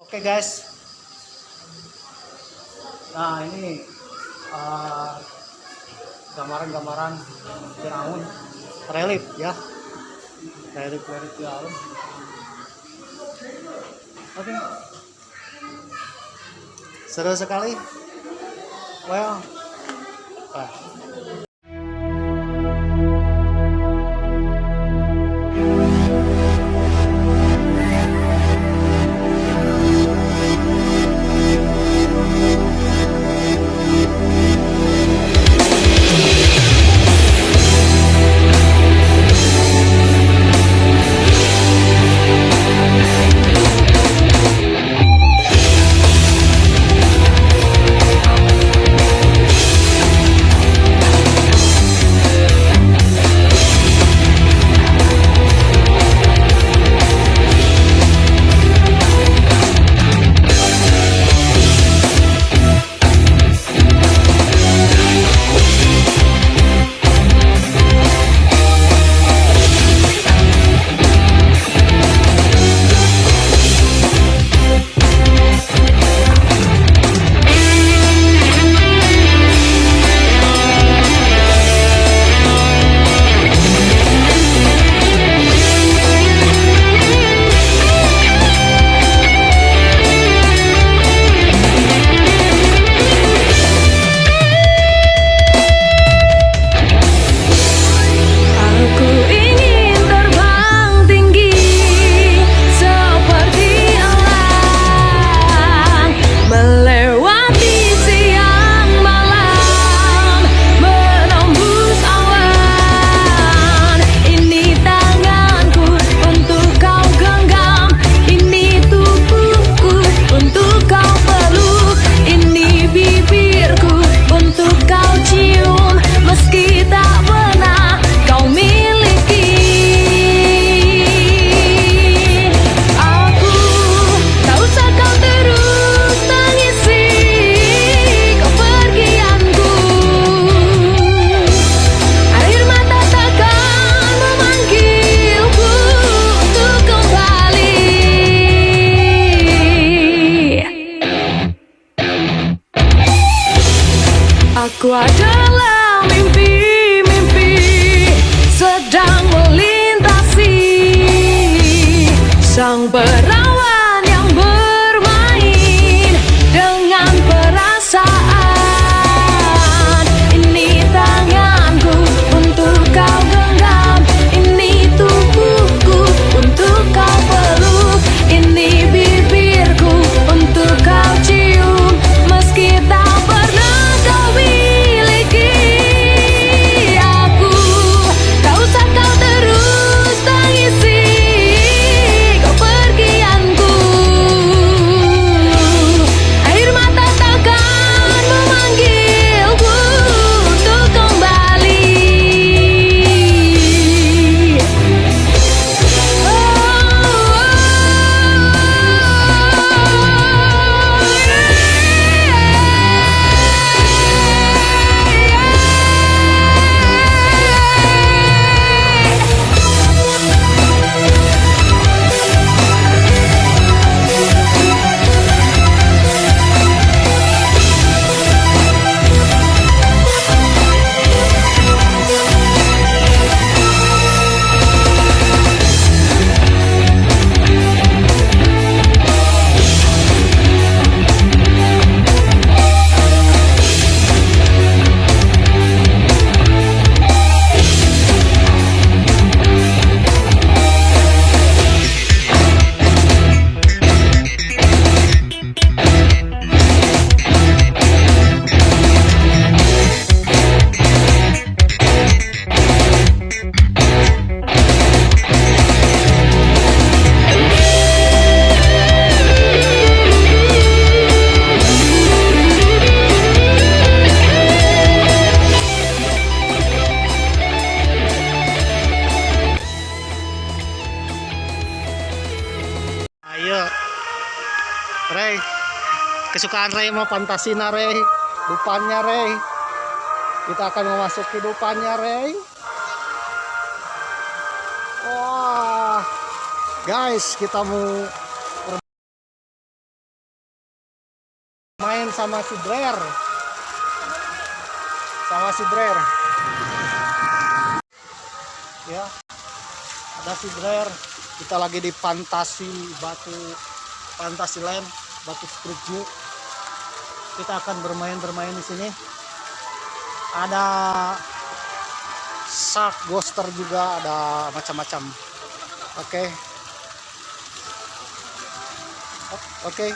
Oke guys, nah ini gambaran-gambaran Firaun relief ya, relief Firaun. Oke, seru sekali. Well, aku adalah mimpi-mimpi sedang melintasi sang perawan yang bermain dengan perasaan. Ini tanganku untuk kau genggam, ini tubuhku untuk kau peluk, ini bibirku untuk kau cium meski tak pernah Rey, kesukaan Rey mau Fantasina Rey, dupannya Rey. Kita akan memasuki dupannya Rey. Wah, guys, kita mau Main sama si Blair. Sama si Blair. Ya. Ada si Blair. Kita lagi di Fantasyland, Batu Street View. Kita akan bermain di sini. Ada shark ghoster juga, ada macam-macam. Oke. Oke.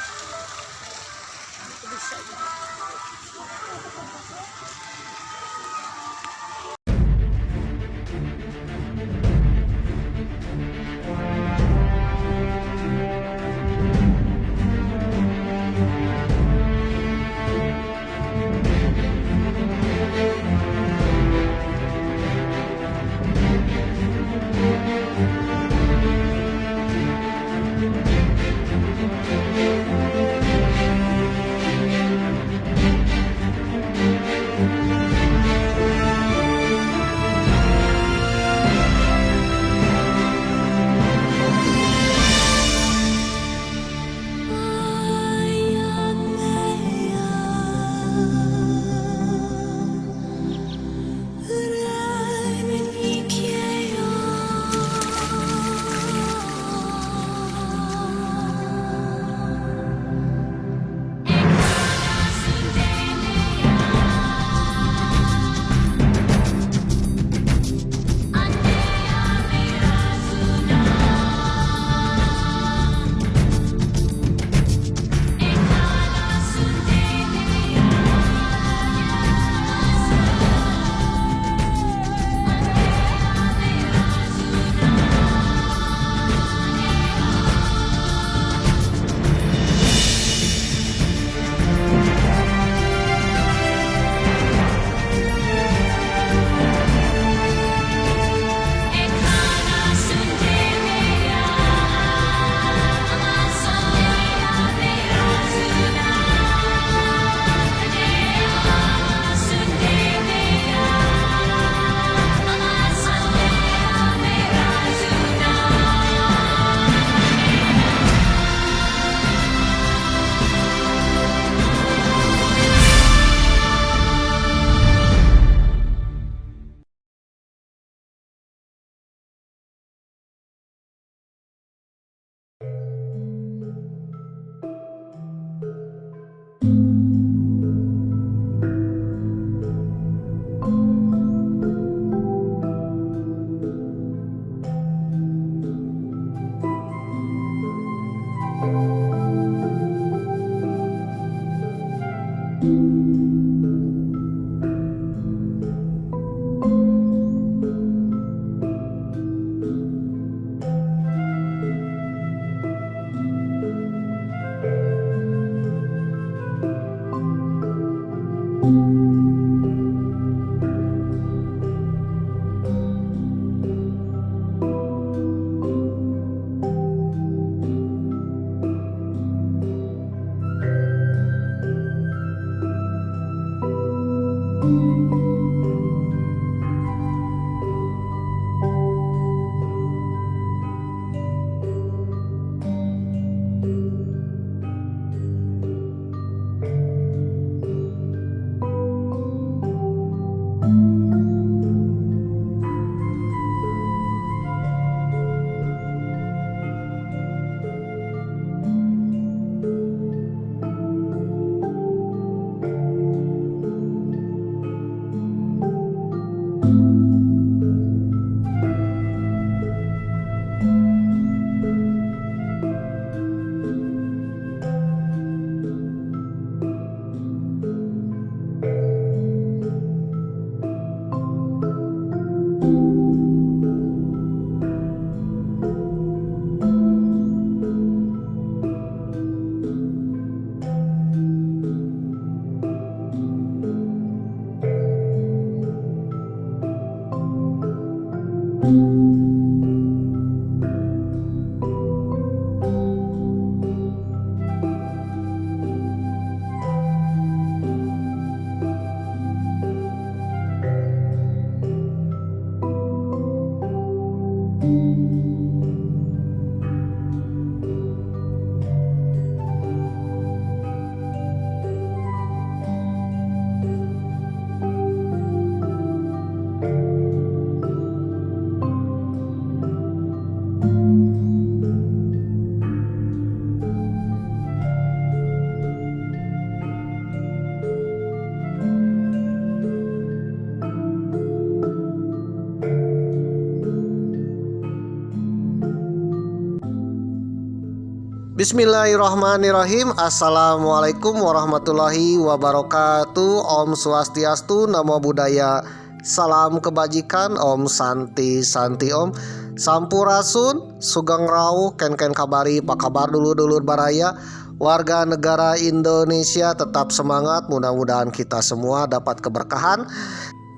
Bismillahirrahmanirrahim. Assalamualaikum warahmatullahi wabarakatuh. Om Swastiastu, Namo Buddhaya, salam kebajikan, Om Santi Santi Om. Sampurasun, Sugeng Rau, Ken kabari, apa kabar dulur-dulur baraya, warga negara Indonesia, tetap semangat. Mudah-mudahan kita semua dapat keberkahan,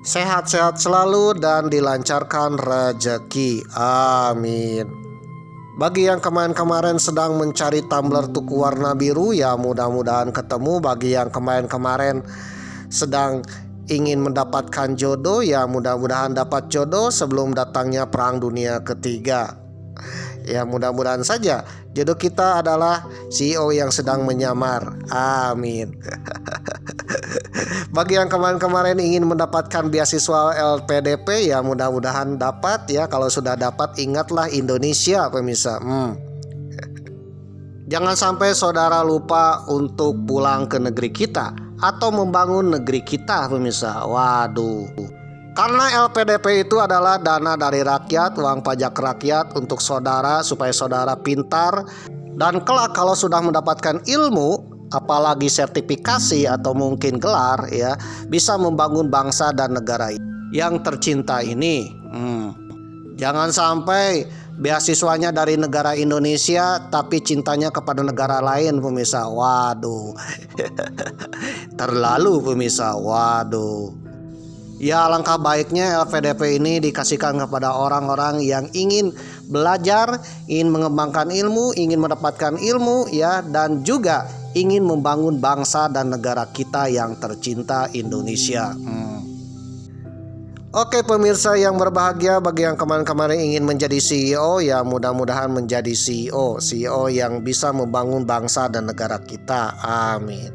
sehat-sehat selalu dan dilancarkan rezeki. Amin. Bagi yang kemarin-kemarin sedang mencari tumbler tuku warna biru, ya mudah-mudahan ketemu. Bagi yang kemarin-kemarin sedang ingin mendapatkan jodoh, ya mudah-mudahan dapat jodoh sebelum datangnya perang dunia ketiga. Ya mudah-mudahan saja jodoh kita adalah CEO yang sedang menyamar. Amin. Bagi yang kemarin-kemarin ingin mendapatkan beasiswa LPDP, ya mudah-mudahan dapat ya. Kalau sudah dapat, ingatlah Indonesia pemirsa. Jangan sampai saudara lupa untuk pulang ke negeri kita atau membangun negeri kita pemirsa. Waduh. Karena LPDP itu adalah dana dari rakyat, uang pajak rakyat untuk saudara supaya saudara pintar, dan kelak kalau sudah mendapatkan ilmu, apalagi sertifikasi atau mungkin gelar, ya bisa membangun bangsa dan negara yang tercinta ini. Jangan sampai beasiswanya dari negara Indonesia tapi cintanya kepada negara lain pemirsa. Waduh. Terlalu pemirsa. Waduh. Ya alangkah baiknya LPDP ini dikasihkan kepada orang-orang yang ingin belajar, ingin mengembangkan ilmu, ingin mendapatkan ilmu ya, dan juga ingin membangun bangsa dan negara kita yang tercinta, Indonesia. Oke pemirsa yang berbahagia, bagi yang kemarin-kemarin ingin menjadi CEO, ya mudah-mudahan menjadi CEO yang bisa membangun bangsa dan negara kita. Amin.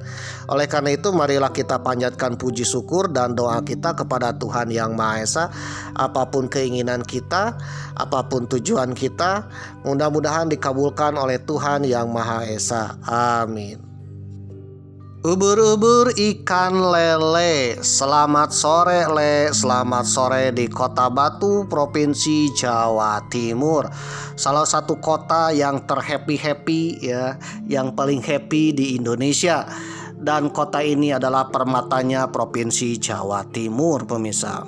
Oleh karena itu marilah kita panjatkan puji syukur dan doa kita kepada Tuhan Yang Maha Esa. Apapun keinginan kita, apapun tujuan kita, mudah-mudahan dikabulkan oleh Tuhan Yang Maha Esa. Amin. Ubur-ubur ikan lele, selamat sore Le, selamat sore di Kota Batu, Provinsi Jawa Timur. Salah satu kota yang terhappy-happy ya, yang paling happy di Indonesia. Dan kota ini adalah permatanya Provinsi Jawa Timur pemirsa.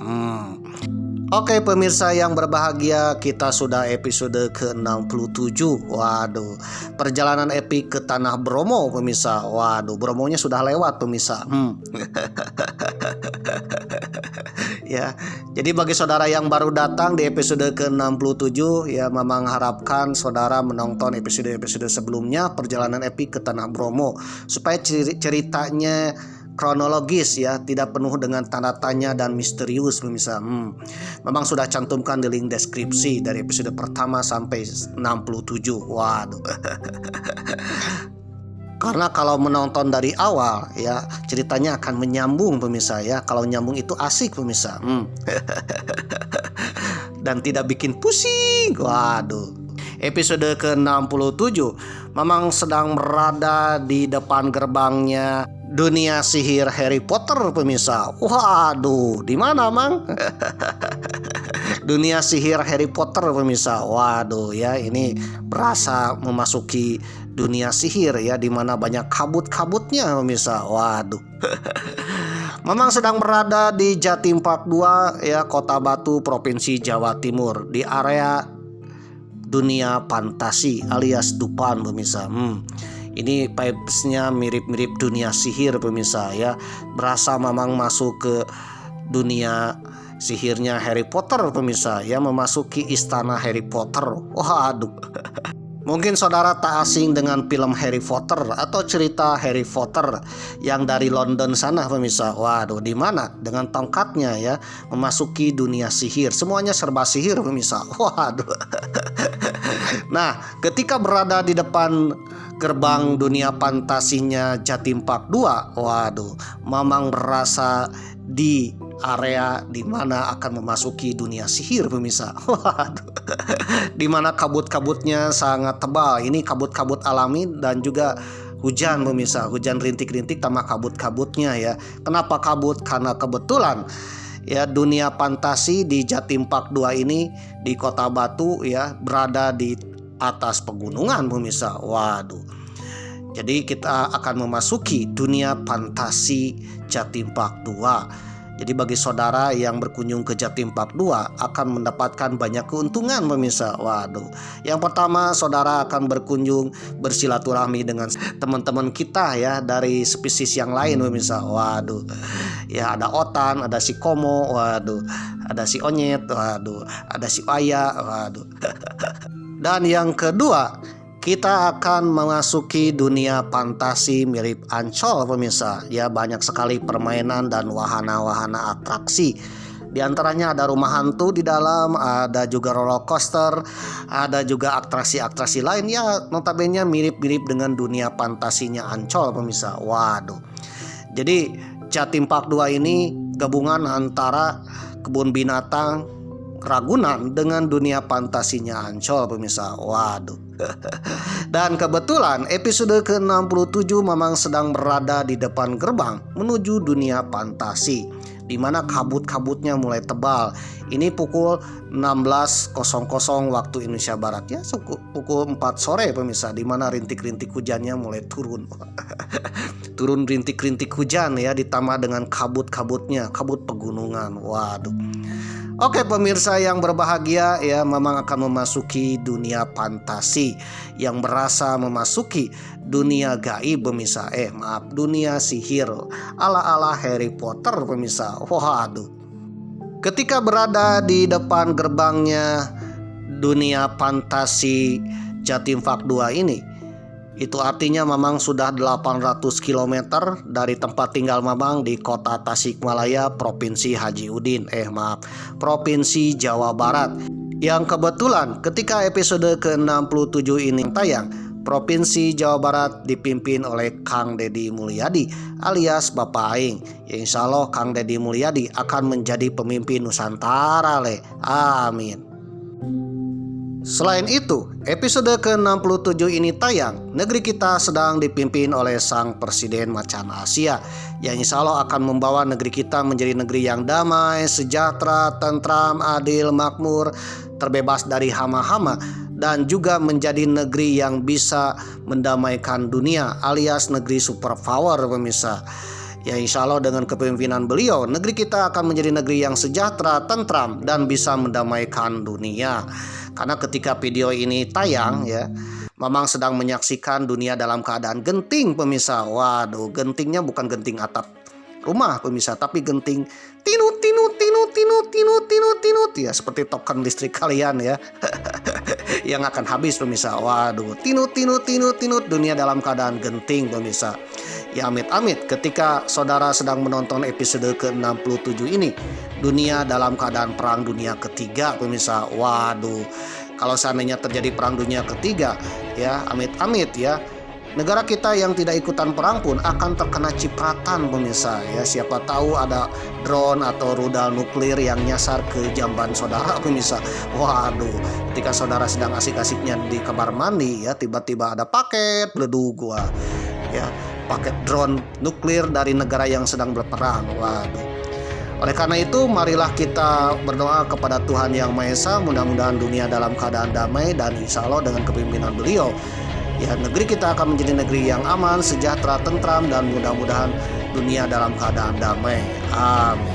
Oke pemirsa yang berbahagia, kita sudah episode ke-67. Waduh, perjalanan epik ke Tanah Bromo pemirsa. Waduh, Bromonya sudah lewat pemirsa. Ya, jadi bagi saudara yang baru datang di episode ke-67, ya memang harapkan saudara menonton episode-episode sebelumnya perjalanan epik ke Tanah Bromo supaya ceritanya kronologis ya, tidak penuh dengan tanda tanya dan misterius pemirsa. Memang sudah cantumkan di link deskripsi dari episode pertama sampai 67. Waduh. Karena kalau menonton dari awal ya, ceritanya akan menyambung pemirsa ya. Kalau nyambung itu asik pemirsa. Dan tidak bikin pusing. Waduh. Episode ke-67 memang sedang berada di depan gerbangnya dunia sihir Harry Potter pemirsa. Waduh, di mana Mang? Dunia sihir Harry Potter pemirsa. Waduh ya, ini berasa memasuki dunia sihir ya, di mana banyak kabut-kabutnya pemirsa. Waduh. Memang sedang berada di Jatim Park 2 ya, Kota Batu, Provinsi Jawa Timur, di area dunia fantasi alias Dupan pemirsa. Ini vibes-nya mirip-mirip dunia sihir pemirsa ya. Berasa memang masuk ke dunia sihirnya Harry Potter pemirsa ya, memasuki istana Harry Potter. Waduh. Mungkin saudara tak asing dengan film Harry Potter atau cerita Harry Potter yang dari London sana pemirsa. Waduh, di mana dengan tongkatnya ya memasuki dunia sihir. Semuanya serba sihir pemirsa. Waduh. Nah, ketika berada di depan gerbang dunia fantasinya Jatim Park 2, waduh, memang berasa di area di mana akan memasuki dunia sihir pemirsa. Waduh. Di mana kabut-kabutnya sangat tebal. Ini kabut-kabut alami dan juga hujan pemirsa, hujan rintik-rintik sama kabut-kabutnya ya. Kenapa kabut? Karena kebetulan ya dunia fantasi di Jatim Park 2 ini di Kota Batu ya berada di atas pegunungan pemirsa. Waduh. Jadi kita akan memasuki dunia fantasi Jatim Park 2. Jadi bagi saudara yang berkunjung ke Jatim Park 2 akan mendapatkan banyak keuntungan pemirsa. Waduh. Yang pertama, saudara akan berkunjung bersilaturahmi dengan teman-teman kita ya dari spesies yang lain pemirsa. Waduh. Ya ada otan, ada si komo, waduh. Ada si onyet, waduh. Ada si aya, waduh. Dan yang kedua, kita akan memasuki dunia fantasi mirip Ancol pemirsa. Ya, banyak sekali permainan dan wahana-wahana atraksi. Di antaranya ada rumah hantu di dalam, ada juga roller coaster, ada juga atraksi-atraksi lain ya, notabene mirip-mirip dengan dunia fantasinya Ancol pemirsa. Waduh. Jadi Jatim Park 2 ini gabungan antara kebun binatang Ragunan dengan dunia fantasinya Ancol pemirsa. Waduh. Dan kebetulan episode ke-67 memang sedang berada di depan gerbang menuju dunia fantasi, di mana kabut-kabutnya mulai tebal. Ini pukul 16.00 waktu Indonesia Barat ya, pukul 4 sore pemirsa, di mana rintik-rintik hujannya mulai turun. Turun rintik-rintik hujan ya, ditambah dengan kabut-kabutnya, kabut pegunungan. Waduh. Oke pemirsa yang berbahagia ya, memang akan memasuki dunia fantasi yang berasa memasuki dunia gaib pemirsa. Dunia sihir ala-ala Harry Potter pemirsa. Waduh. Ketika berada di depan gerbangnya dunia fantasi Jatim Park 2 ini, itu artinya Mamang sudah 800 km dari tempat tinggal Mamang di kota Tasikmalaya, Provinsi Haji Udin, Provinsi Jawa Barat. Yang kebetulan ketika episode ke-67 ini tayang, Provinsi Jawa Barat dipimpin oleh Kang Deddy Mulyadi alias Bapak Aing. Ya, insya Allah Kang Deddy Mulyadi akan menjadi pemimpin Nusantara Amin. Selain itu, episode ke-67 ini tayang, negeri kita sedang dipimpin oleh Sang Presiden Macan Asia, yang insya Allah akan membawa negeri kita menjadi negeri yang damai, sejahtera, tentram, adil, makmur, terbebas dari hama-hama, dan juga menjadi negeri yang bisa mendamaikan dunia alias negeri superpower pemirsa. Ya, insya Allah dengan kepemimpinan beliau, negeri kita akan menjadi negeri yang sejahtera, tentram, dan bisa mendamaikan dunia. Karena ketika video ini tayang ya, Mamang sedang menyaksikan dunia dalam keadaan genting pemirsa. Waduh, gentingnya bukan genting atap rumah pemirsa, tapi genting tinut tinut tinut tinut tinut tinut tinut ya, seperti token listrik kalian ya. Yang akan habis pemirsa. Waduh, tinut tinut tinut tinut, dunia dalam keadaan genting pemirsa. Ya amit-amit ketika saudara sedang menonton episode ke-67 ini, dunia dalam keadaan perang dunia ketiga pemirsa. Waduh, kalau seandainya terjadi perang dunia ketiga ya, amit-amit ya, negara kita yang tidak ikutan perang pun akan terkena cipratan pemirsa ya. Siapa tahu ada drone atau rudal nuklir yang nyasar ke jamban saudara pemirsa. Waduh, ketika saudara sedang asik-asiknya di kamar mandi ya, tiba-tiba ada paket beledug ya, paket drone nuklir dari negara yang sedang berperang. Waduh. Oleh karena itu, marilah kita berdoa kepada Tuhan Yang Maha Esa, mudah-mudahan dunia dalam keadaan damai, dan insya Allah dengan kepemimpinan beliau ya, negeri kita akan menjadi negeri yang aman, sejahtera, tentram, dan mudah-mudahan dunia dalam keadaan damai. Amin.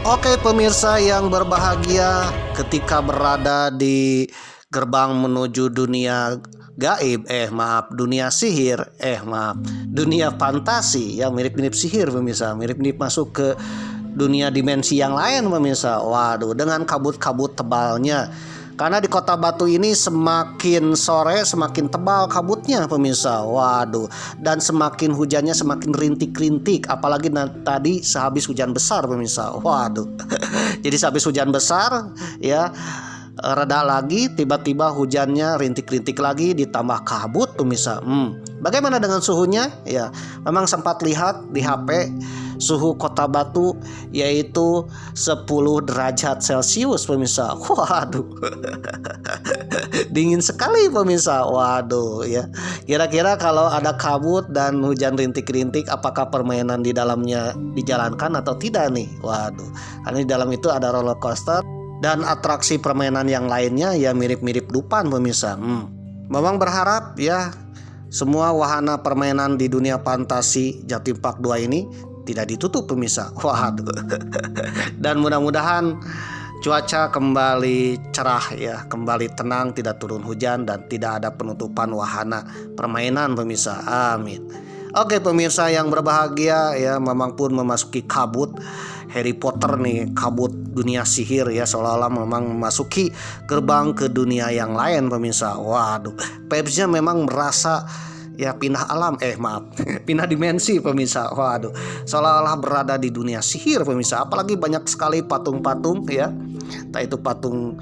Oke pemirsa yang berbahagia, ketika berada di gerbang menuju dunia gaib, dunia sihir, dunia fantasi ya, mirip-mirip sihir pemirsa, mirip-mirip masuk ke dunia dimensi yang lain pemirsa. Waduh, dengan kabut-kabut tebalnya. Karena di Kota Batu ini semakin sore semakin tebal kabutnya pemirsa. Waduh, dan semakin hujannya semakin rintik-rintik, apalagi tadi sehabis hujan besar pemirsa. Waduh. Jadi sehabis hujan besar ya, reda lagi, tiba-tiba hujannya rintik-rintik lagi, ditambah kabut pemirsa. Bagaimana dengan suhunya? Ya, memang sempat lihat di HP suhu Kota Batu yaitu 10 derajat Celcius pemirsa. Waduh. Dingin sekali pemirsa. Waduh ya. Kira-kira kalau ada kabut dan hujan rintik-rintik, apakah permainan di dalamnya dijalankan atau tidak nih? Waduh. Karena di dalam itu ada roller coaster dan atraksi permainan yang lainnya ya mirip-mirip Dupaan pemirsa. Memang berharap ya semua wahana permainan di dunia fantasi Jatim Park 2 ini tidak ditutup pemirsa. Waduh. Dan mudah-mudahan cuaca kembali cerah ya, kembali tenang, tidak turun hujan dan tidak ada penutupan wahana permainan pemirsa. Amin. Oke pemirsa yang berbahagia ya, Mamang pun memasuki kabut Harry Potter nih, kabut dunia sihir ya, seolah-olah memang memasuki gerbang ke dunia yang lain pemirsa. Waduh, Pepsnya memang merasa ya pindah alam, pindah dimensi pemirsa. Waduh, seolah-olah berada di dunia sihir pemirsa. Apalagi banyak sekali patung-patung ya, entah itu patung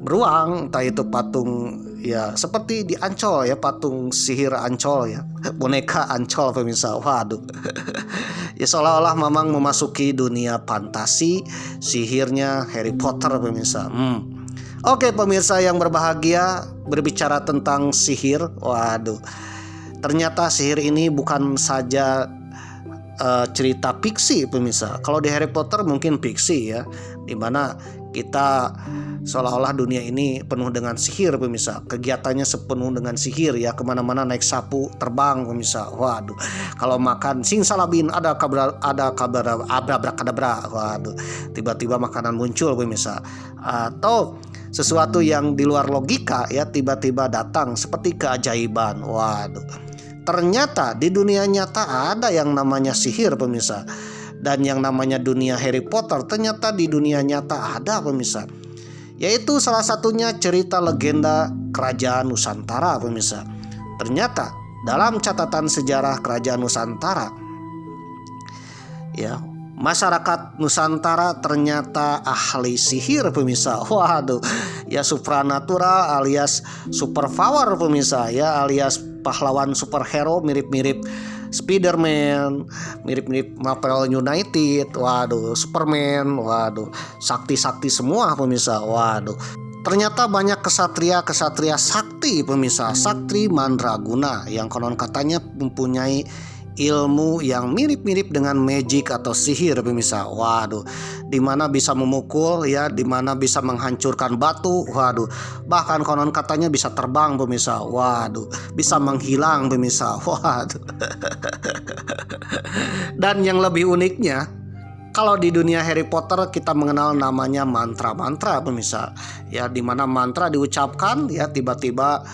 beruang, entah itu patung ya seperti di Ancol ya, patung sihir Ancol ya, boneka Ancol pemirsa. Waduh. Ya seolah-olah memang memasuki dunia fantasi sihirnya Harry Potter pemirsa. Oke pemirsa yang berbahagia, berbicara tentang sihir, waduh, ternyata sihir ini bukan saja cerita fiksi pemirsa. Kalau di Harry Potter mungkin fiksi ya, dimana kita seolah-olah dunia ini penuh dengan sihir pemirsa. Kegiatannya sepenuh dengan sihir ya, kemana-mana naik sapu terbang pemirsa. Waduh, kalau makan simsalabim ada kabar abrakadabra. Waduh, tiba-tiba makanan muncul pemirsa. Atau sesuatu yang di luar logika ya tiba-tiba datang seperti keajaiban. Waduh, ternyata di dunia nyata ada yang namanya sihir pemirsa. Dan yang namanya dunia Harry Potter ternyata di dunia nyata ada pemirsa. Yaitu salah satunya cerita legenda Kerajaan Nusantara pemirsa. Ternyata dalam catatan sejarah Kerajaan Nusantara ya, masyarakat Nusantara ternyata ahli sihir pemirsa. Waduh, ya supranatural alias superpower pemirsa ya, alias pahlawan superhero mirip-mirip Spiderman, mirip-mirip Marvel United, waduh, Superman, waduh, sakti-sakti semua pemirsa. Waduh, ternyata banyak kesatria sakti pemirsa, sakti mandraguna yang konon katanya mempunyai ilmu yang mirip-mirip dengan magic atau sihir pemirsa. Waduh, dimana bisa memukul ya, dimana bisa menghancurkan batu. Waduh, bahkan konon katanya bisa terbang pemirsa. Waduh, bisa menghilang pemirsa. Waduh. Dan yang lebih uniknya, kalau di dunia Harry Potter kita mengenal namanya mantra-mantra pemirsa. Ya, dimana mantra diucapkan ya tiba-tiba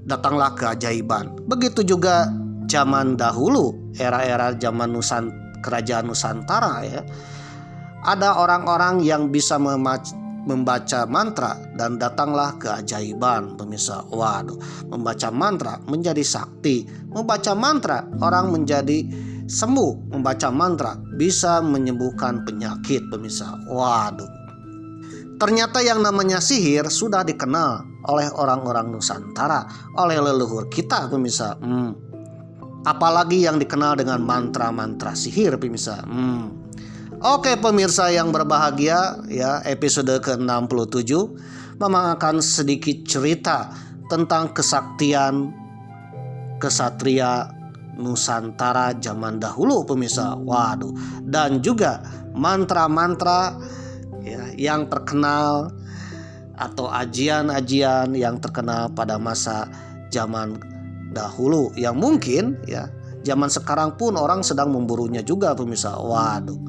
datanglah keajaiban. Begitu juga zaman dahulu, era-era zaman Kerajaan Nusantara ya, ada orang-orang yang bisa membaca mantra dan datanglah keajaiban pemirsa. Waduh, membaca mantra menjadi sakti, membaca mantra orang menjadi sembuh, membaca mantra bisa menyembuhkan penyakit pemirsa. Waduh, ternyata yang namanya sihir sudah dikenal oleh orang-orang Nusantara, oleh leluhur kita pemirsa. Apalagi yang dikenal dengan mantra-mantra sihir pemirsa. Oke pemirsa yang berbahagia ya, episode ke-67 Mamang akan sedikit cerita tentang kesaktian kesatria Nusantara zaman dahulu pemirsa. Waduh, dan juga mantra-mantra ya, yang terkenal atau ajian-ajian yang terkenal pada masa zaman dahulu yang mungkin ya zaman sekarang pun orang sedang memburunya juga pemirsa. Waduh.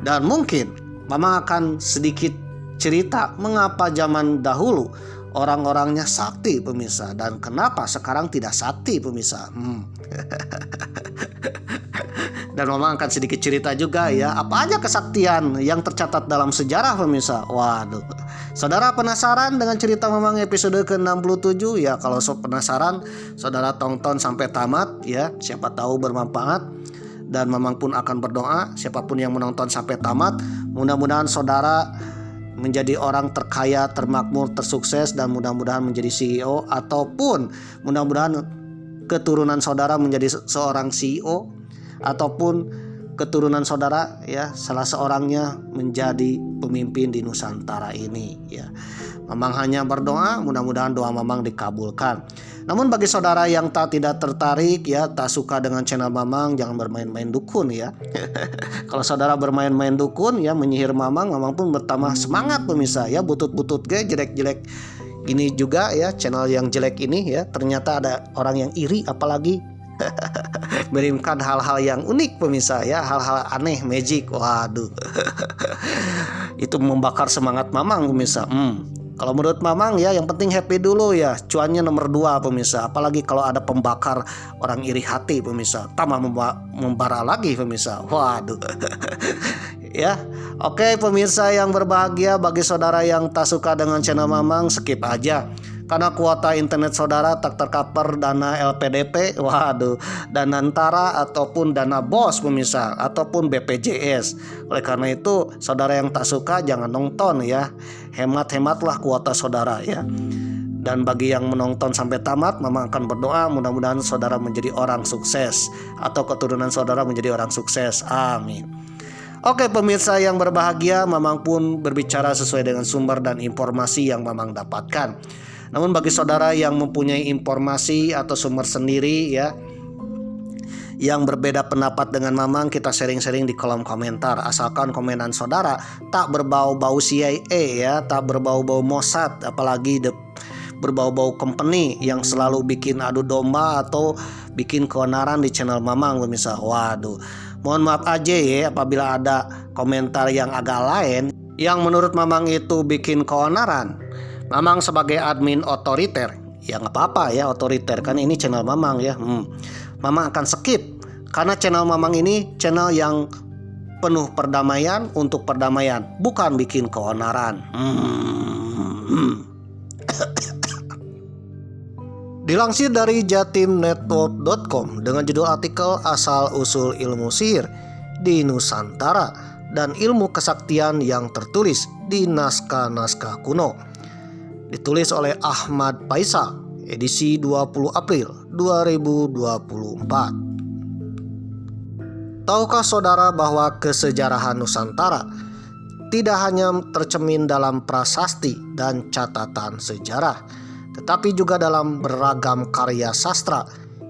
Dan mungkin Mama akan sedikit cerita mengapa zaman dahulu orang-orangnya sakti pemirsa dan kenapa sekarang tidak sakti pemirsa. Dan Mama akan sedikit cerita juga ya apa aja kesaktian yang tercatat dalam sejarah pemirsa. Waduh, saudara penasaran dengan cerita Mamang episode ke-67 ya? Kalau penasaran, saudara tonton sampai tamat ya, siapa tahu bermanfaat. Dan Mamang pun akan berdoa siapapun yang menonton sampai tamat, mudah-mudahan saudara menjadi orang terkaya, termakmur, tersukses, dan mudah-mudahan menjadi CEO, ataupun mudah-mudahan keturunan saudara menjadi seorang CEO, ataupun keturunan saudara ya salah seorangnya menjadi pemimpin di Nusantara ini ya. Mamang hanya berdoa, mudah-mudahan doa Mamang dikabulkan. Namun bagi saudara yang tidak tertarik ya, tak suka dengan channel Mamang, jangan bermain-main dukun ya. Kalau saudara bermain-main dukun ya, menyihir Mamang pun bertambah semangat pemirsa ya, butut-butut ge jelek-jelek ini juga ya, channel yang jelek ini ya, ternyata ada orang yang iri apalagi mengirimkan hal-hal yang unik pemirsa ya, hal-hal aneh, magic. Waduh. Itu membakar semangat Mamang pemirsa. Kalau menurut Mamang ya, yang penting happy dulu ya, cuannya nomor 2 pemirsa. Apalagi kalau ada pembakar orang iri hati pemirsa, tambah membara lagi pemirsa. Waduh. Ya, oke pemirsa yang berbahagia, bagi saudara yang tak suka dengan channel Mamang, skip aja. Karena kuota internet saudara tak tercover dana LPDP, waduh, dana Antara ataupun dana BOS pemirsa, ataupun BPJS. Oleh karena itu, saudara yang tak suka jangan nonton ya. Hemat-hematlah kuota saudara ya. Dan bagi yang menonton sampai tamat, Mamang akan berdoa mudah-mudahan saudara menjadi orang sukses, atau keturunan saudara menjadi orang sukses. Amin. Oke pemirsa yang berbahagia, Mamang pun berbicara sesuai dengan sumber dan informasi yang Mamang dapatkan. Namun bagi saudara yang mempunyai informasi atau sumber sendiri ya, yang berbeda pendapat dengan Mamang, kita sharing-sharing di kolom komentar. Asalkan komenan saudara tak berbau-bau CIA ya, tak berbau-bau Mossad, apalagi berbau-bau company yang selalu bikin adu domba atau bikin keonaran di channel Mamang pemirsa. Waduh, mohon maaf aja ya apabila ada komentar yang agak lain yang menurut Mamang itu bikin keonaran. Mamang sebagai admin otoriter, ya nggak apa-apa ya, otoriter kan ini channel Mamang ya. Mamang akan skip karena channel Mamang ini channel yang penuh perdamaian, untuk perdamaian, bukan bikin keonaran. Dilansir dari jatimnetwork.com dengan judul artikel Asal Usul Ilmu Sihir di Nusantara dan Ilmu Kesaktian yang tertulis di naskah-naskah kuno. Ditulis oleh Ahmad Faisal, edisi 20 April 2024. Tahukah saudara bahwa kesejarahan Nusantara tidak hanya tercermin dalam prasasti dan catatan sejarah, tetapi juga dalam beragam karya sastra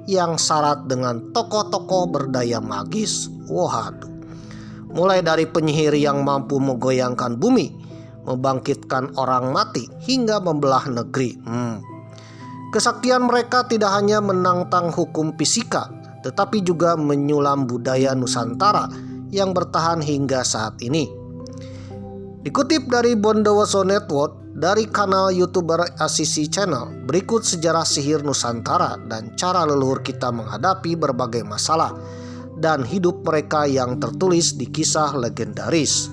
yang syarat dengan tokoh-tokoh berdaya magis. Waduh. Mulai dari penyihir yang mampu menggoyangkan bumi, membangkitkan orang mati, hingga membelah negeri. Kesaktian mereka tidak hanya menantang hukum fisika, tetapi juga menyulam budaya Nusantara yang bertahan hingga saat ini. Dikutip dari Bondowoso Network dari kanal YouTuber Asisi Channel, berikut sejarah sihir Nusantara dan cara leluhur kita menghadapi berbagai masalah dan hidup mereka yang tertulis di kisah legendaris.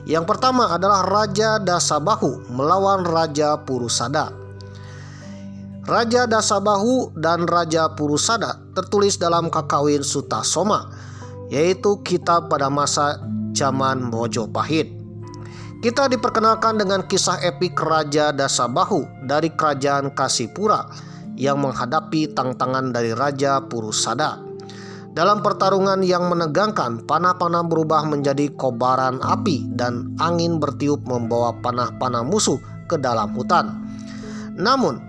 Yang pertama adalah Raja Dasabahu melawan Raja Purusada. Raja Dasabahu dan Raja Purusada tertulis dalam Kakawin Sutasoma, yaitu kitab pada masa zaman Mojopahit. Kita diperkenalkan dengan kisah epik Raja Dasabahu dari kerajaan Kasipura yang menghadapi tantangan dari Raja Purusada. Dalam pertarungan yang menegangkan, panah-panah berubah menjadi kobaran api dan angin bertiup membawa panah-panah musuh ke dalam hutan. Namun,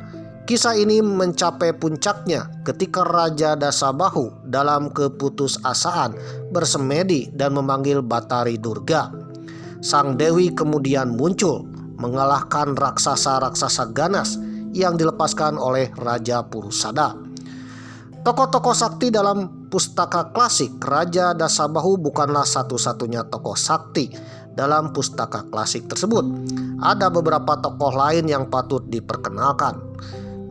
kisah ini mencapai puncaknya ketika Raja Dasabahu dalam keputusasaan bersemedi dan memanggil Batari Durga. Sang Dewi kemudian muncul mengalahkan raksasa-raksasa ganas yang dilepaskan oleh Raja Purusada. Tokoh-tokoh sakti dalam pustaka klasik Raja Dasabahu bukanlah satu-satunya tokoh sakti dalam pustaka klasik tersebut. Ada beberapa tokoh lain yang patut diperkenalkan.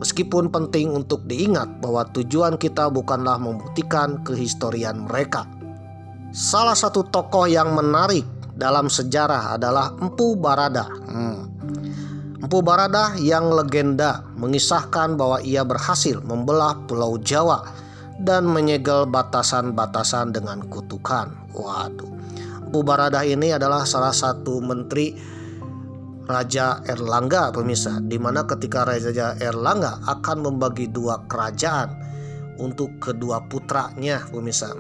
Meskipun penting untuk diingat bahwa tujuan kita bukanlah membuktikan kehistorian mereka. Salah satu tokoh yang menarik dalam sejarah adalah Empu Baradah. Empu Baradah yang legenda mengisahkan bahwa ia berhasil membelah Pulau Jawa dan menyegel batasan-batasan dengan kutukan. Waduh. Empu Baradah ini adalah salah satu menteri Raja Erlangga pemirsa, di mana ketika Raja Erlangga akan membagi dua kerajaan untuk kedua putranya pemirsa.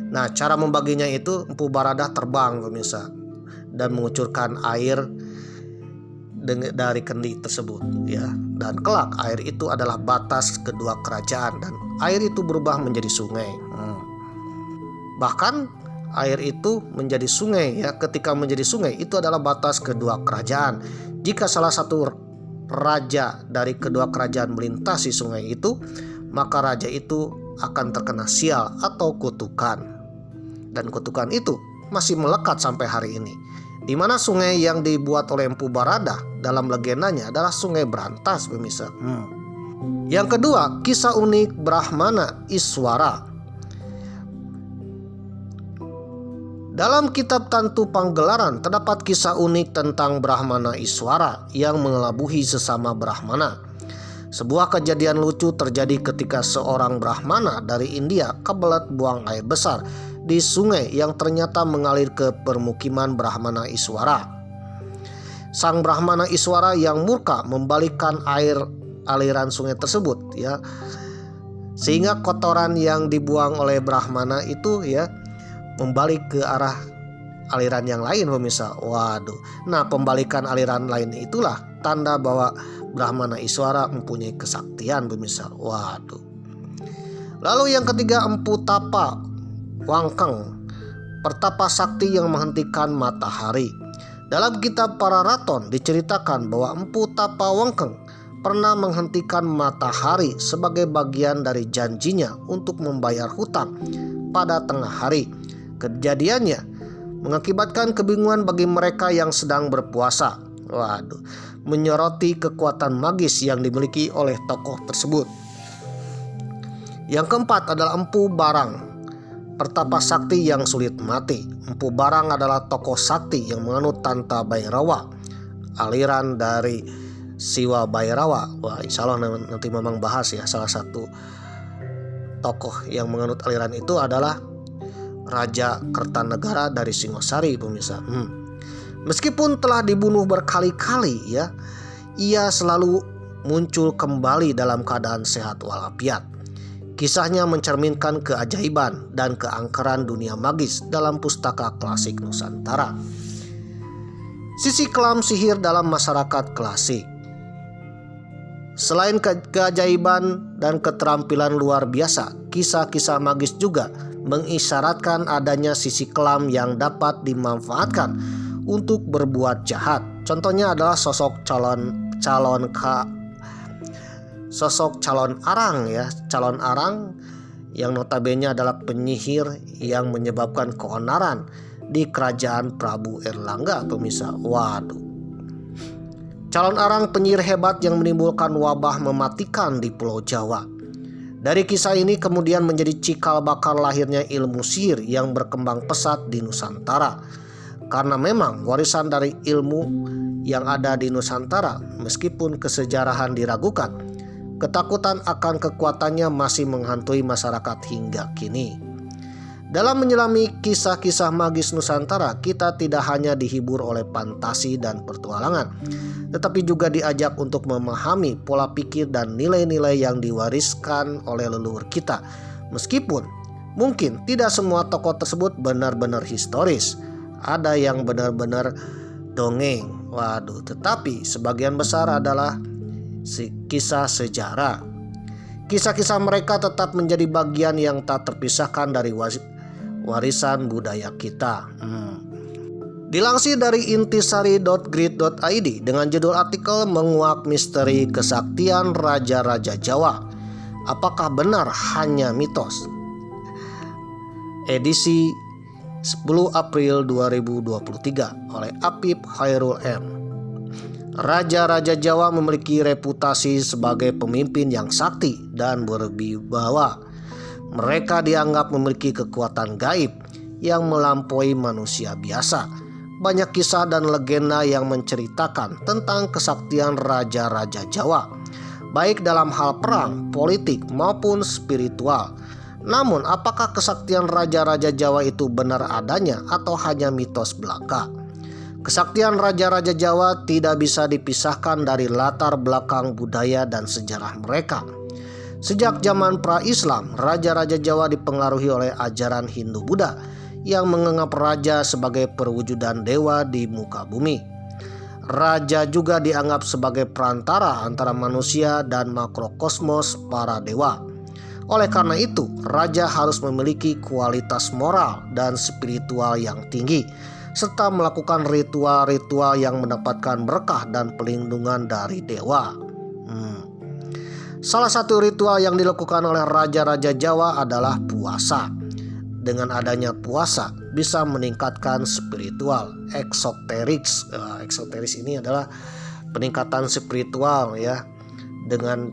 Nah, cara membaginya itu Empu Baradah terbang pemirsa dan mengucurkan air dari kendi tersebut ya. dan kelak air itu adalah batas kedua kerajaan dan air itu berubah menjadi sungai. Bahkan air itu menjadi sungai ya, ketika menjadi sungai itu adalah batas kedua kerajaan. Jika salah satu raja dari kedua kerajaan melintasi sungai itu, maka raja itu akan terkena sial atau kutukan. Dan kutukan itu masih melekat sampai hari ini, di mana sungai yang dibuat oleh Empu Barada dalam legendanya adalah Sungai Berantas, pemirsa. Yang kedua, kisah unik Brahmana Iswara. Dalam kitab Tantu Panggelaran terdapat kisah unik tentang Brahmana Iswara yang mengelabuhi sesama Brahmana. Sebuah kejadian lucu terjadi ketika seorang Brahmana dari India kebelet buang air besar di sungai yang ternyata mengalir ke permukiman Brahmana Iswara. Sang Brahmana Iswara yang murka membalikkan aliran sungai tersebut ya, sehingga kotoran yang dibuang oleh Brahmana itu ya membalik ke arah aliran yang lain, pemirsa. Waduh. Nah, pembalikan aliran lain itulah tanda bahwa Brahmana Iswara mempunyai kesaktian, pemirsa. Waduh. Lalu yang ketiga, Empu Tapa Wangkeng, pertapa sakti yang menghentikan matahari. Dalam kitab Pararaton diceritakan bahwa Empu Tapa Wangkeng pernah menghentikan matahari sebagai bagian dari janjinya untuk membayar hutang pada tengah hari. Kejadiannya mengakibatkan kebingungan bagi mereka yang sedang berpuasa. Waduh, menyoroti kekuatan magis yang dimiliki oleh tokoh tersebut. Yang keempat adalah Empu Barang, pertapa sakti yang sulit mati. Empu Barang adalah tokoh sakti yang menganut Tanta Bhairava, aliran dari Siwa Bhairava. Wah, insya Allah nanti memang bahas ya, salah satu tokoh yang menganut aliran itu adalah Raja Kertanegara dari Singosari, pemirsa. Meskipun telah dibunuh berkali-kali ya, ia selalu muncul kembali dalam keadaan sehat walafiat. Kisahnya mencerminkan keajaiban dan keangkeran dunia magis dalam pustaka klasik Nusantara. Sisi kelam sihir dalam masyarakat klasik. Selain keajaiban dan keterampilan luar biasa, kisah-kisah magis juga mengisyaratkan adanya sisi kelam yang dapat dimanfaatkan untuk berbuat jahat. Contohnya adalah sosok calon arang ya, calon arang yang notabene adalah penyihir yang menyebabkan keonaran di kerajaan Prabu Erlangga, pemirsa. Waduh. Calon arang penyihir hebat yang menimbulkan wabah mematikan di Pulau Jawa. Dari kisah ini kemudian menjadi cikal bakal lahirnya ilmu sihir yang berkembang pesat di Nusantara. Karena memang warisan dari ilmu yang ada di Nusantara, meskipun kesejarahan diragukan, ketakutan akan kekuatannya masih menghantui masyarakat hingga kini. Dalam menyelami kisah-kisah magis Nusantara, kita tidak hanya dihibur oleh fantasi dan petualangan, tetapi juga diajak untuk memahami pola pikir dan nilai-nilai yang diwariskan oleh leluhur kita. Meskipun mungkin tidak semua tokoh tersebut benar-benar historis, ada yang benar-benar dongeng. Waduh, tetapi sebagian besar adalah kisah sejarah. Kisah-kisah mereka tetap menjadi bagian yang tak terpisahkan dari warisan budaya kita. Dilansir dari intisari.grid.id dengan judul artikel menguak misteri kesaktian Raja-Raja Jawa. Apakah benar hanya mitos? Edisi 10 April 2023 oleh Apip Khairul M. Raja-Raja Jawa memiliki reputasi sebagai pemimpin yang sakti dan berwibawa. Mereka dianggap memiliki kekuatan gaib yang melampaui manusia biasa. Banyak kisah dan legenda yang menceritakan tentang kesaktian Raja-Raja Jawa, baik dalam hal perang, politik, maupun spiritual. Namun, apakah kesaktian Raja-Raja Jawa itu benar adanya atau hanya mitos belaka? Kesaktian Raja-Raja Jawa tidak bisa dipisahkan dari latar belakang budaya dan sejarah mereka. Sejak zaman pra-Islam, Raja-Raja Jawa dipengaruhi oleh ajaran Hindu-Buddha yang menganggap raja sebagai perwujudan dewa di muka bumi. raja juga dianggap sebagai perantara antara manusia dan makrokosmos para dewa. Oleh karena itu, raja harus memiliki kualitas moral dan spiritual yang tinggi, serta melakukan ritual-ritual yang mendapatkan berkah dan perlindungan dari dewa. Salah satu ritual yang dilakukan oleh raja-raja Jawa adalah puasa. Dengan adanya puasa bisa meningkatkan spiritual, eksoteris. Eksoteris ini adalah peningkatan spiritual ya, dengan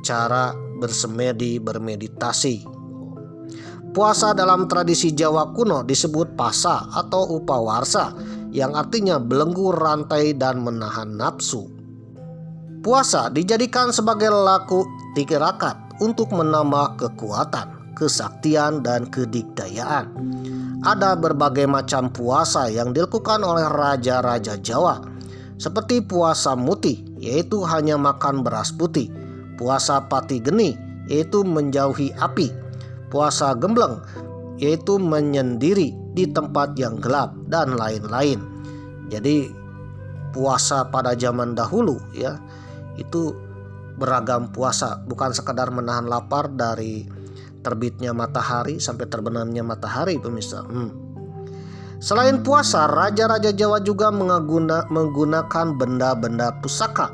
cara bersemedi, bermeditasi. Puasa dalam tradisi Jawa kuno disebut pasa atau upawarsa, yang artinya belenggu rantai dan menahan nafsu. Puasa dijadikan sebagai laku tirakat untuk menambah kekuatan, kesaktian, dan kedikdayaan. Ada berbagai macam puasa yang dilakukan oleh raja-raja Jawa, seperti puasa muti, yaitu hanya makan beras putih, puasa pati geni, yaitu menjauhi api, puasa gembleng, yaitu menyendiri di tempat yang gelap, dan lain-lain. Jadi puasa pada zaman dahulu ya, itu beragam puasa, bukan sekadar menahan lapar dari terbitnya matahari sampai terbenamnya matahari, pemirsa. Selain puasa, raja-raja Jawa juga menggunakan benda-benda pusaka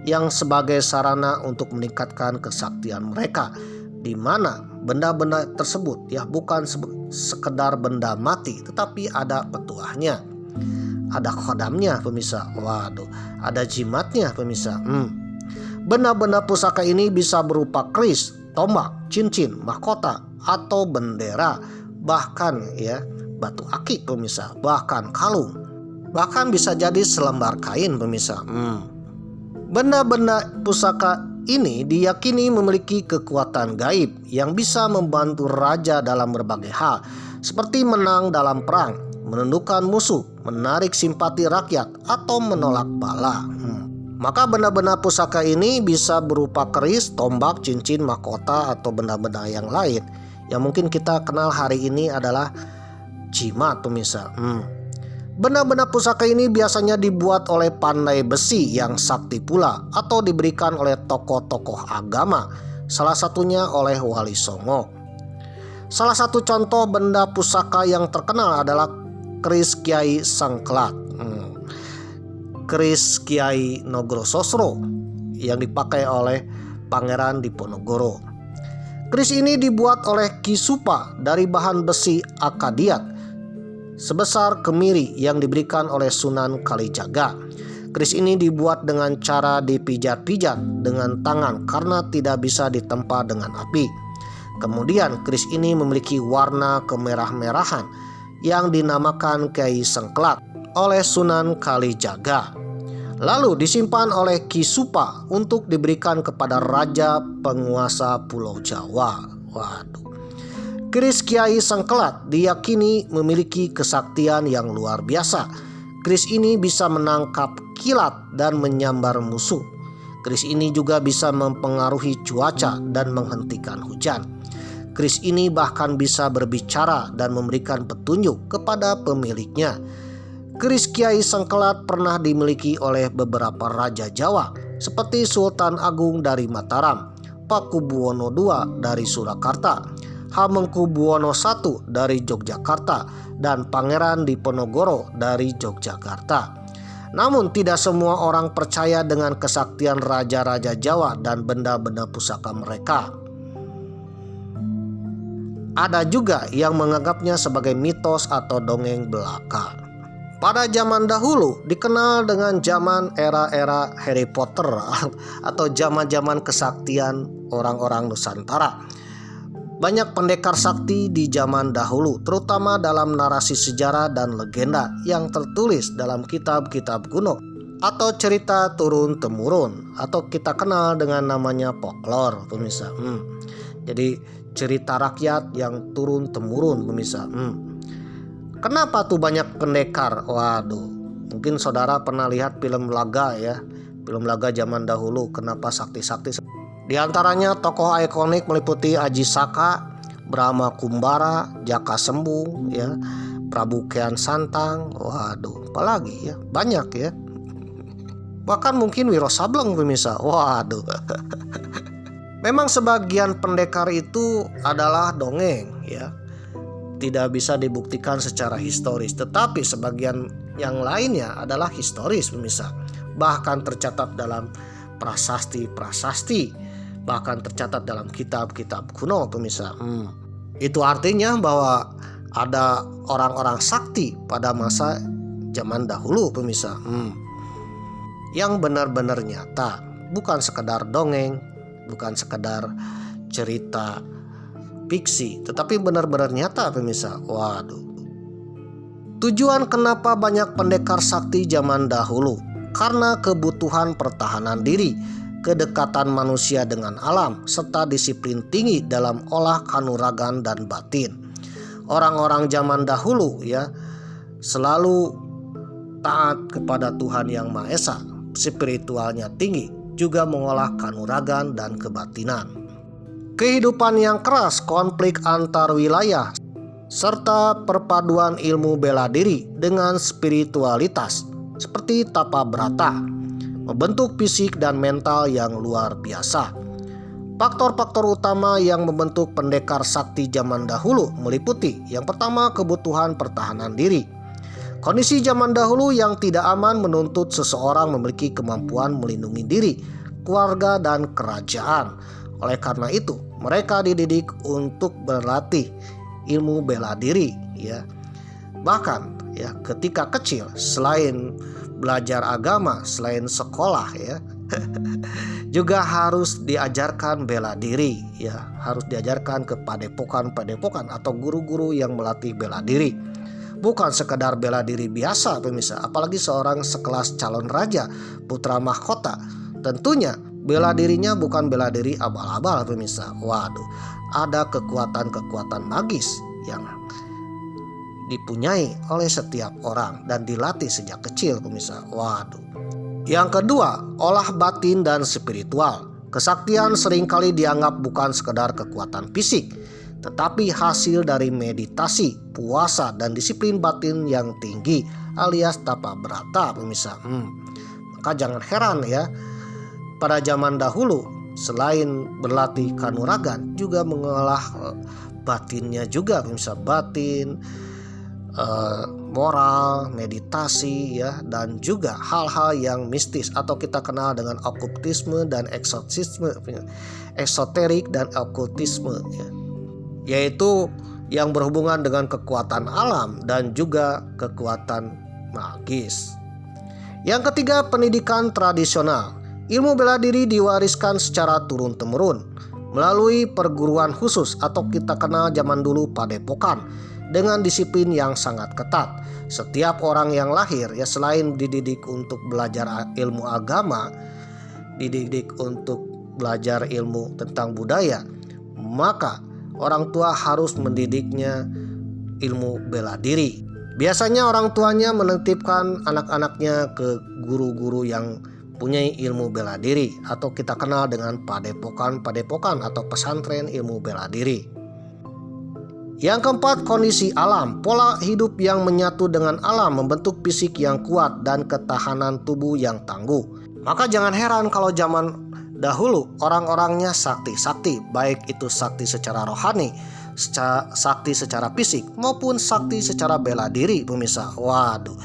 yang sebagai sarana untuk meningkatkan kesaktian mereka, di mana benda-benda tersebut ya bukan sekedar benda mati, tetapi ada petuahnya, ada khodamnya, pemirsa. Waduh, ada jimatnya, pemirsa. Benda-benda pusaka ini bisa berupa keris, tombak, cincin, mahkota, atau bendera, bahkan ya batu akik, pemirsa, bahkan kalung, bahkan bisa jadi selembar kain, pemirsa. Benda-benda pusaka ini diyakini memiliki kekuatan gaib yang bisa membantu raja dalam berbagai hal, seperti menang dalam perang, menundukkan musuh, menarik simpati rakyat, atau menolak bala. Maka benda-benda pusaka ini bisa berupa keris, tombak, cincin, mahkota, atau benda-benda yang lain yang mungkin kita kenal hari ini adalah jimat, pemirsa. Benda-benda pusaka ini biasanya dibuat oleh pandai besi yang sakti pula, atau diberikan oleh tokoh-tokoh agama, salah satunya oleh Wali Songo. Salah satu contoh benda pusaka yang terkenal adalah keris Kiai Sangklat, keris Kiai Nogrososro yang dipakai oleh Pangeran Diponegoro. Keris ini dibuat oleh Ki Supa dari bahan besi akadiat sebesar kemiri yang diberikan oleh Sunan Kalijaga. Keris ini dibuat dengan cara dipijat-pijat dengan tangan karena tidak bisa ditempa dengan api. Kemudian keris ini memiliki warna kemerah-merahan yang dinamakan Kiai Sangklat oleh Sunan Kalijaga. Lalu disimpan oleh Ki Supa untuk diberikan kepada raja penguasa Pulau Jawa. Waduh. Keris Kiai Sangklat diyakini memiliki kesaktian yang luar biasa. Keris ini bisa menangkap kilat dan menyambar musuh. Keris ini juga bisa mempengaruhi cuaca dan menghentikan hujan. Keris ini bahkan bisa berbicara dan memberikan petunjuk kepada pemiliknya. Keris Kiai Sangklat pernah dimiliki oleh beberapa raja Jawa seperti Sultan Agung dari Mataram, Pakubuwono II dari Surakarta, Hamengkubuwono I dari Yogyakarta, dan Pangeran Diponegoro dari Yogyakarta. Namun tidak semua orang percaya dengan kesaktian raja-raja Jawa dan benda-benda pusaka mereka. Ada juga yang menganggapnya sebagai mitos atau dongeng belaka. Pada zaman dahulu dikenal dengan zaman era-era Harry Potter atau zaman-zaman kesaktian orang-orang Nusantara. Banyak pendekar sakti di zaman dahulu, terutama dalam narasi sejarah dan legenda yang tertulis dalam kitab-kitab kuno atau cerita turun-temurun, atau kita kenal dengan namanya folklore, pemirsa. Jadi cerita rakyat yang turun-temurun, pemirsa. Kenapa tuh banyak pendekar? Waduh, mungkin saudara pernah lihat film laga ya, film laga zaman dahulu. Kenapa sakti-sakti? Di antaranya tokoh ikonik meliputi Aji Saka, Brahma Kumbara, Jaka Sembung, ya, Prabu Kian Santang. Waduh, apalagi ya, banyak ya. bahkan mungkin Wiro Sableng pemirsa. Waduh. Memang sebagian pendekar itu adalah dongeng ya. Tidak bisa dibuktikan secara historis, tetapi sebagian yang lainnya adalah historis pemirsa. Bahkan tercatat dalam prasasti, bahkan tercatat dalam kitab-kitab kuno pemirsa. Itu artinya bahwa ada orang-orang sakti pada masa zaman dahulu pemirsa. Yang benar-benar nyata, bukan sekedar dongeng, bukan sekedar cerita fiksi, tetapi benar-benar nyata pemirsa. Waduh. Tujuan kenapa banyak pendekar sakti zaman dahulu? Karena kebutuhan pertahanan diri, kedekatan manusia dengan alam, serta disiplin tinggi dalam olah kanuragan dan batin. Orang-orang zaman dahulu ya selalu taat kepada Tuhan Yang Maha Esa, spiritualnya tinggi, juga mengolah kanuragan dan kebatinan. Kehidupan yang keras, konflik antar wilayah, serta perpaduan ilmu bela diri dengan spiritualitas seperti tapa brata, membentuk fisik dan mental yang luar biasa. Faktor-faktor utama yang membentuk pendekar sakti zaman dahulu meliputi yang pertama, kebutuhan pertahanan diri. Kondisi zaman dahulu yang tidak aman menuntut seseorang memiliki kemampuan melindungi diri, keluarga, dan kerajaan. Oleh karena itu, mereka dididik untuk berlatih ilmu bela diri ya. Bahkan ya ketika kecil, selain belajar agama, selain sekolah ya, juga harus diajarkan bela diri ya, harus diajarkan ke padepokan atau guru-guru yang melatih bela diri. Bukan sekedar bela diri biasa pemirsa, apalagi seorang sekelas calon raja, putra mahkota. Tentunya bela dirinya bukan bela diri abal-abal pemirsa. Waduh, ada kekuatan-kekuatan magis yang dipunyai oleh setiap orang dan dilatih sejak kecil pemirsa. Waduh. Yang kedua, olah batin dan spiritual. Kesaktian seringkali dianggap bukan sekedar kekuatan fisik, tetapi hasil dari meditasi, puasa, dan disiplin batin yang tinggi alias tapa brata pemirsa. Maka jangan heran ya, pada zaman dahulu selain berlatih kanuragan juga mengolah batinnya juga pemirsa, batin, moral, meditasi ya, dan juga hal-hal yang mistis atau kita kenal dengan okultisme dan eksotisme, esoterik dan okultisme ya. Yaitu yang berhubungan dengan kekuatan alam dan juga kekuatan magis. Yang ketiga, pendidikan tradisional. Ilmu bela diri diwariskan secara turun-temurun melalui perguruan khusus atau kita kenal zaman dulu padepokan dengan disiplin yang sangat ketat. Setiap orang yang lahir ya selain dididik untuk belajar ilmu agama, dididik untuk belajar ilmu tentang budaya, maka orang tua harus mendidiknya ilmu bela diri. Biasanya orang tuanya menitipkan anak-anaknya ke guru-guru yang punya ilmu bela diri atau kita kenal dengan padepokan atau pesantren ilmu bela diri. Yang keempat, kondisi alam. Pola hidup yang menyatu dengan alam membentuk fisik yang kuat dan ketahanan tubuh yang tangguh. Maka jangan heran kalau zaman dahulu orang-orangnya sakti-sakti, baik itu sakti secara rohani, sakti secara fisik maupun sakti secara bela diri pemirsa. Waduh.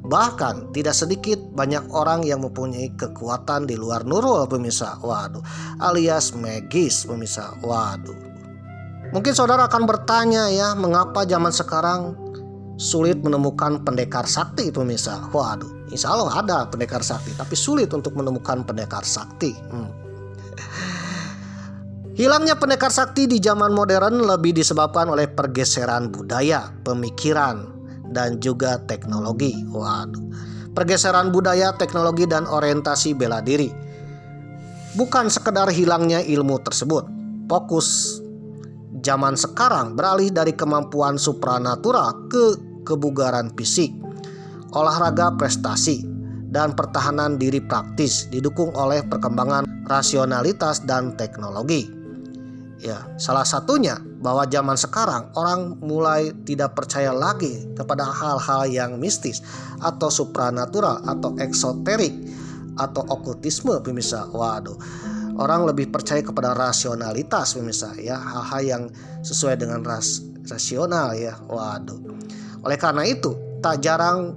Bahkan tidak sedikit banyak orang yang mempunyai kekuatan di luar nurul pemirsa. Waduh, alias magis pemirsa. Waduh. Mungkin saudara akan bertanya ya, mengapa zaman sekarang sulit menemukan pendekar sakti pemirsa? Waduh, insya Allah ada pendekar sakti, tapi sulit untuk menemukan pendekar sakti. Hilangnya pendekar sakti di zaman modern lebih disebabkan oleh pergeseran budaya, pemikiran, dan juga teknologi. Waduh, pergeseran budaya, teknologi, dan orientasi bela diri. Bukan sekedar hilangnya ilmu tersebut. Fokus zaman sekarang beralih dari kemampuan supranatural ke kebugaran fisik, olahraga prestasi, dan pertahanan diri praktis didukung oleh perkembangan rasionalitas dan teknologi. Ya, salah satunya bahwa zaman sekarang orang mulai tidak percaya lagi kepada hal-hal yang mistis atau supranatural atau eksoterik atau okultisme pemirsa. Waduh, orang lebih percaya kepada rasionalitas pemirsa ya, hal-hal yang sesuai dengan rasional ya. Waduh, oleh karena itu tak jarang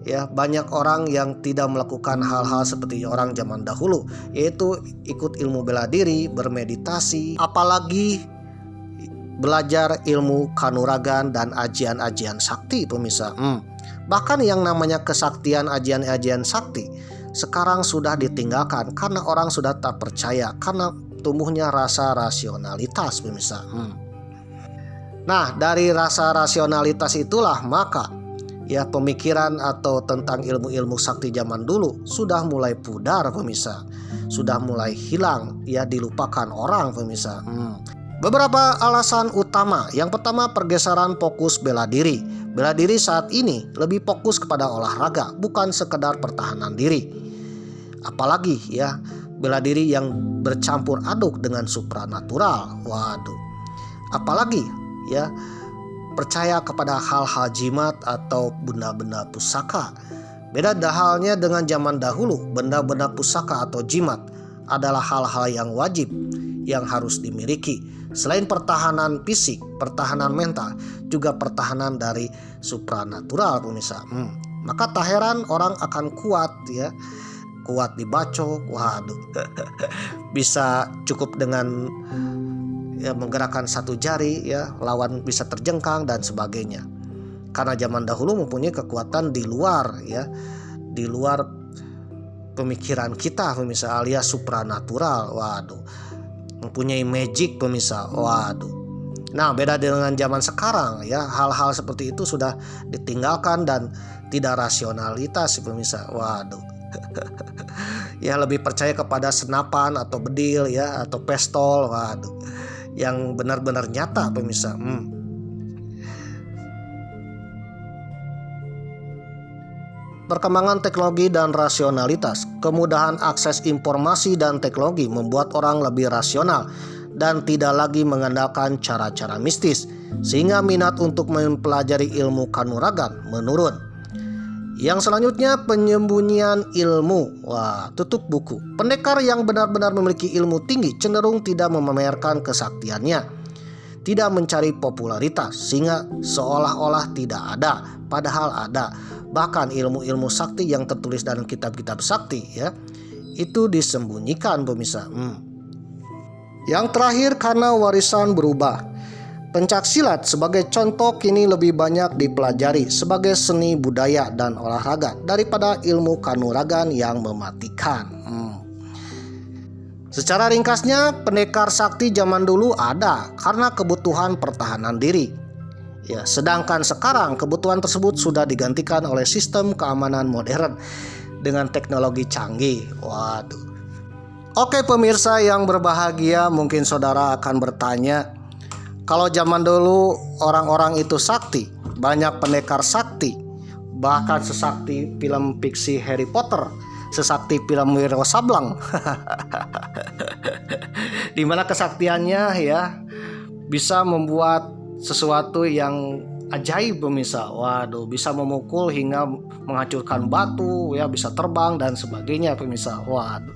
ya banyak orang yang tidak melakukan hal-hal seperti orang zaman dahulu, yaitu ikut ilmu bela diri, bermeditasi, apalagi belajar ilmu kanuragan dan ajian-ajian sakti pemirsa. Bahkan yang namanya kesaktian, ajian-ajian sakti sekarang sudah ditinggalkan karena orang sudah tak percaya karena tumbuhnya rasa rasionalitas pemirsa. Nah, dari rasa rasionalitas itulah maka ya pemikiran atau tentang ilmu-ilmu sakti zaman dulu sudah mulai pudar pemirsa, sudah mulai hilang ya, dilupakan orang pemirsa. Beberapa alasan utama. Yang pertama, pergeseran fokus bela diri. Bela diri saat ini lebih fokus kepada olahraga, bukan sekedar pertahanan diri. Apalagi ya bela diri yang bercampur aduk dengan supranatural. Waduh, apalagi ya percaya kepada hal-hal jimat atau benda-benda pusaka. Beda halnya dengan zaman dahulu, benda-benda pusaka atau jimat adalah hal-hal yang wajib yang harus dimiliki. Selain pertahanan fisik, pertahanan mental, juga pertahanan dari supranatural pemirsa. Maka tak heran orang akan kuat ya, kuat dibacok. Waduh, bisa cukup dengan ya menggerakkan satu jari ya, lawan bisa terjengkang dan sebagainya. Karena zaman dahulu mempunyai kekuatan di luar ya, di luar pemikiran kita pemirsa, alias supranatural. Waduh, mempunyai magic pemirsa. Waduh. Nah, beda dengan zaman sekarang ya, hal-hal seperti itu sudah ditinggalkan dan tidak rasionalitas pemirsa. Waduh. Ya lebih percaya kepada senapan atau bedil ya, atau pistol. Waduh, yang benar-benar nyata pemirsa. Perkembangan teknologi dan rasionalitas, kemudahan akses informasi dan teknologi membuat orang lebih rasional dan tidak lagi mengandalkan cara-cara mistis, sehingga minat untuk mempelajari ilmu kanuragan menurun. Yang selanjutnya, penyembunyian ilmu. Wah, tutup buku. Pendekar yang benar-benar memiliki ilmu tinggi cenderung tidak memamerkan kesaktiannya, tidak mencari popularitas, sehingga seolah-olah tidak ada, padahal ada. Bahkan ilmu-ilmu sakti yang tertulis dalam kitab-kitab sakti ya, itu disembunyikan pemirsa. Yang terakhir, karena warisan berubah. Pencaksilat sebagai contoh kini lebih banyak dipelajari sebagai seni budaya dan olahraga daripada ilmu kanuragan yang mematikan. Secara ringkasnya, pendekar sakti zaman dulu ada karena kebutuhan pertahanan diri. Ya, sedangkan sekarang kebutuhan tersebut sudah digantikan oleh sistem keamanan modern dengan teknologi canggih. Waduh. Oke pemirsa yang berbahagia, mungkin saudara akan bertanya, kalau zaman dulu orang-orang itu sakti, banyak pendekar sakti, bahkan sesakti film fiksi Harry Potter, sesakti film Wiro Sableng. Di mana kesaktiannya ya bisa membuat sesuatu yang ajaib pemirsa. Waduh, bisa memukul hingga menghancurkan batu ya, bisa terbang dan sebagainya pemirsa. Waduh,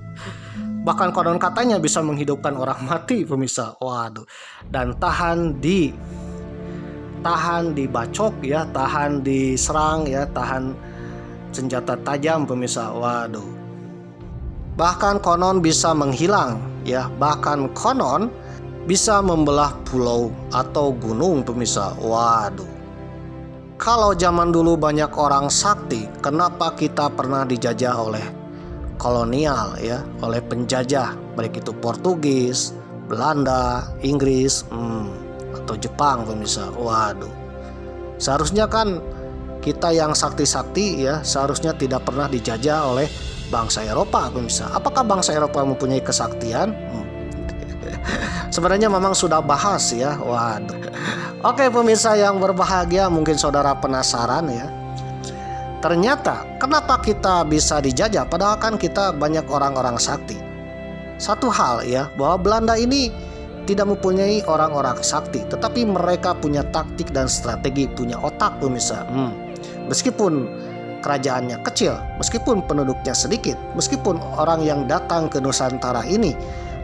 bahkan konon katanya bisa menghidupkan orang mati pemirsa. Waduh, dan tahan dibacok ya, tahan diserang ya, tahan senjata tajam pemirsa. Waduh, bahkan konon bisa menghilang ya, bahkan konon bisa membelah pulau atau gunung pemirsa. Waduh, kalau zaman dulu banyak orang sakti, kenapa kita pernah dijajah oleh kolonial ya, oleh penjajah, baik itu Portugis, Belanda, Inggris atau Jepang pemirsa. Waduh, seharusnya kan kita yang sakti-sakti ya, seharusnya tidak pernah dijajah oleh bangsa Eropa pemirsa. Apakah bangsa Eropa mempunyai kesaktian? Sebenarnya memang sudah bahas ya. Waduh. Oke pemirsa yang berbahagia, mungkin saudara penasaran ya. Ternyata kenapa kita bisa dijajah padahal kan kita banyak orang-orang sakti. Satu hal ya, bahwa Belanda ini tidak mempunyai orang-orang sakti, tetapi mereka punya taktik dan strategi, punya otak pemirsa. Meskipun kerajaannya kecil, meskipun penduduknya sedikit, meskipun orang yang datang ke Nusantara ini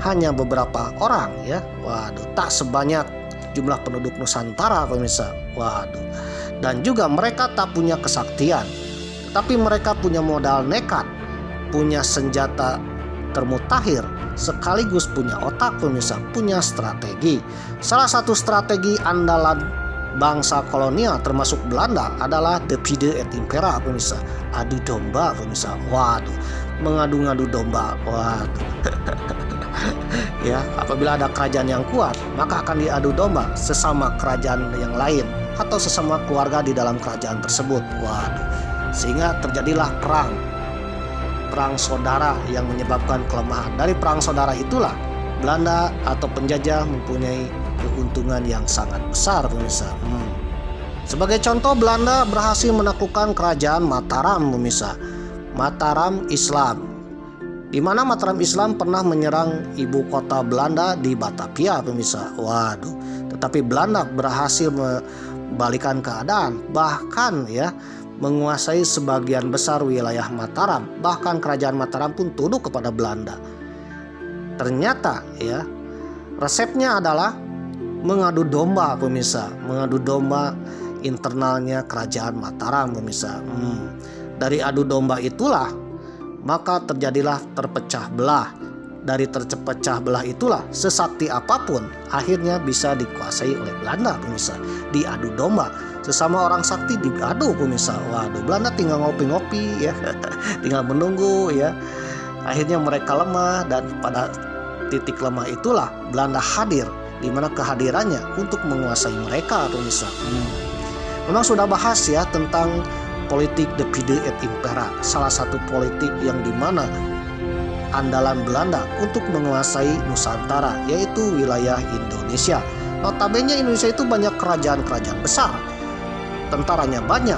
hanya beberapa orang ya. Waduh, tak sebanyak jumlah penduduk Nusantara pemirsa. Waduh. Dan juga mereka tak punya kesaktian, tetapi mereka punya modal nekat, punya senjata termutakhir, sekaligus punya otak pemirsa, punya strategi. Salah satu strategi andalan bangsa kolonial termasuk Belanda adalah divide et impera pemirsa, adu domba pemirsa. Waduh, mengadu-ngadu domba. Waduh. Ya, apabila ada kerajaan yang kuat, maka akan diadu domba sesama kerajaan yang lain atau sesama keluarga di dalam kerajaan tersebut. Waduh, sehingga terjadilah perang saudara yang menyebabkan kelemahan. Dari perang saudara itulah Belanda atau penjajah mempunyai keuntungan yang sangat besar pemirsa. Sebagai contoh, Belanda berhasil menaklukkan kerajaan Mataram pemirsa. Mataram Islam, di mana Mataram Islam pernah menyerang ibu kota Belanda di Batavia pemirsa. Waduh, tetapi Belanda berhasil membalikan keadaan, bahkan ya menguasai sebagian besar wilayah Mataram. Bahkan kerajaan Mataram pun tunduk kepada Belanda. Ternyata ya resepnya adalah mengadu domba pemirsa, mengadu domba internalnya kerajaan Mataram pemirsa. Dari adu domba itulah maka terjadilah terpecah belah. Dari terpecah belah itulah sesakti apapun akhirnya bisa dikuasai oleh Belanda pemirsa. Diadu domba, sesama orang sakti diadu pemirsa. Waduh, Belanda tinggal ngopi-ngopi ya, tinggal menunggu ya. Akhirnya mereka lemah, dan pada titik lemah itulah Belanda hadir, di mana kehadirannya untuk menguasai mereka pemirsa. Memang sudah bahas ya tentang politik divide et impera, salah satu politik yang dimana andalan Belanda untuk menguasai Nusantara, yaitu wilayah Indonesia. Notabene Indonesia itu banyak kerajaan-kerajaan besar, tentaranya banyak,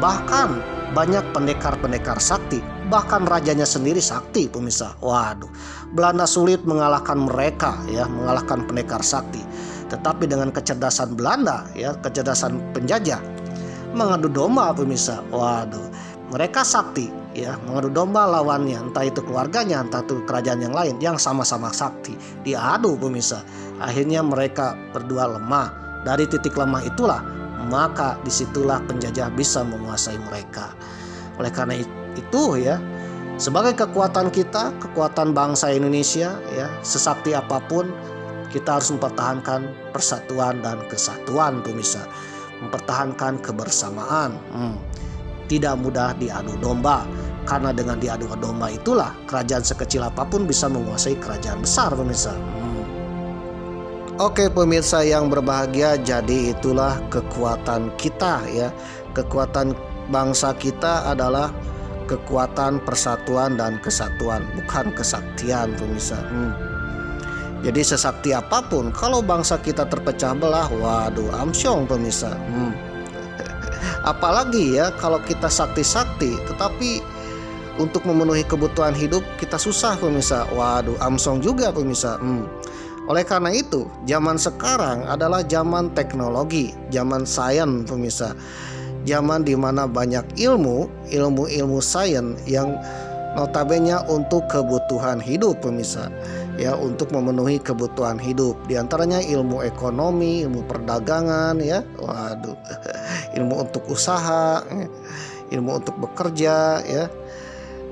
bahkan banyak pendekar-pendekar sakti, bahkan rajanya sendiri sakti pemirsa. Waduh, Belanda sulit mengalahkan mereka ya, mengalahkan pendekar sakti. Tetapi dengan kecerdasan Belanda ya, kecerdasan penjajah, mengadu domba pemirsa. Waduh, mereka sakti ya, mengadu domba lawannya, entah itu keluarganya, entah itu kerajaan yang lain yang sama-sama sakti, diadu pemirsa. Akhirnya mereka berdua lemah. Dari titik lemah itulah maka disitulah penjajah bisa menguasai mereka. Oleh karena itu ya, sebagai kekuatan kita, kekuatan bangsa Indonesia ya, sesakti apapun kita harus mempertahankan persatuan dan kesatuan pemirsa, mempertahankan kebersamaan. Tidak mudah diadu domba, karena dengan diadu domba itulah kerajaan sekecil apapun bisa menguasai kerajaan besar pemirsa. Oke pemirsa yang berbahagia, jadi itulah kekuatan kita ya. Kekuatan bangsa kita adalah kekuatan persatuan dan kesatuan, bukan kesaktian pemirsa. Jadi sesakti apapun, kalau bangsa kita terpecah belah, waduh amsyong pemirsa. Apalagi ya kalau kita sakti-sakti, tetapi untuk memenuhi kebutuhan hidup kita susah pemirsa. Waduh amsyong juga pemirsa. Oleh karena itu, zaman sekarang adalah zaman teknologi, zaman sains pemirsa. Zaman dimana banyak ilmu sains yang notabene untuk kebutuhan hidup pemirsa. Ya, untuk memenuhi kebutuhan hidup. Di antaranya ilmu ekonomi, ilmu perdagangan ya. Waduh. Ilmu untuk usaha, ilmu untuk bekerja ya.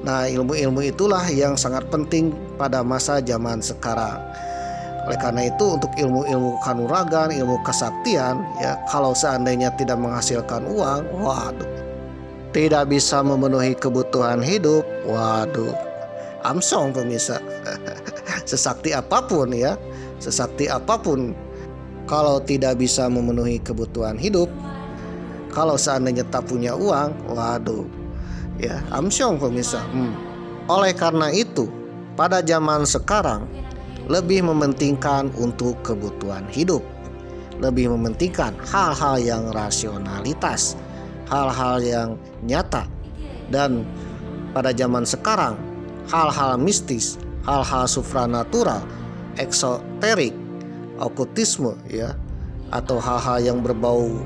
Nah, ilmu-ilmu itulah yang sangat penting pada masa zaman sekarang. Oleh karena itu, untuk ilmu-ilmu kanuragan, ilmu kesaktian ya, kalau seandainya tidak menghasilkan uang, waduh, tidak bisa memenuhi kebutuhan hidup, waduh, amsong pemirsa. Sesakti apapun ya, sesakti apapun, kalau tidak bisa memenuhi kebutuhan hidup, kalau seandainya tak punya uang, waduh, ya amsyong pemirsa. Oleh karena itu, pada zaman sekarang lebih mementingkan untuk kebutuhan hidup, lebih mementingkan hal-hal yang rasionalitas, hal-hal yang nyata. Dan pada zaman sekarang hal-hal mistis, hal-hal supranatural, eksoterik, okultisme ya, atau hal-hal yang berbau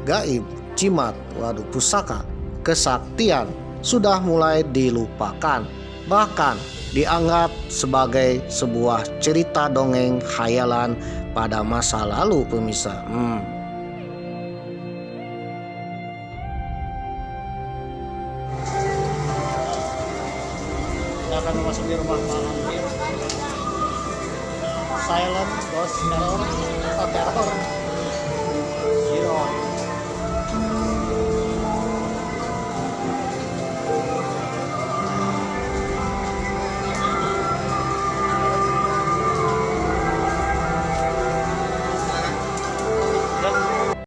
gaib, jimat, waduh, pusaka, kesaktian sudah mulai dilupakan, bahkan dianggap sebagai sebuah cerita dongeng khayalan pada masa lalu pemirsa. Kita akan memasuki rumah Mahathir. Silent Ghost Terror atau teror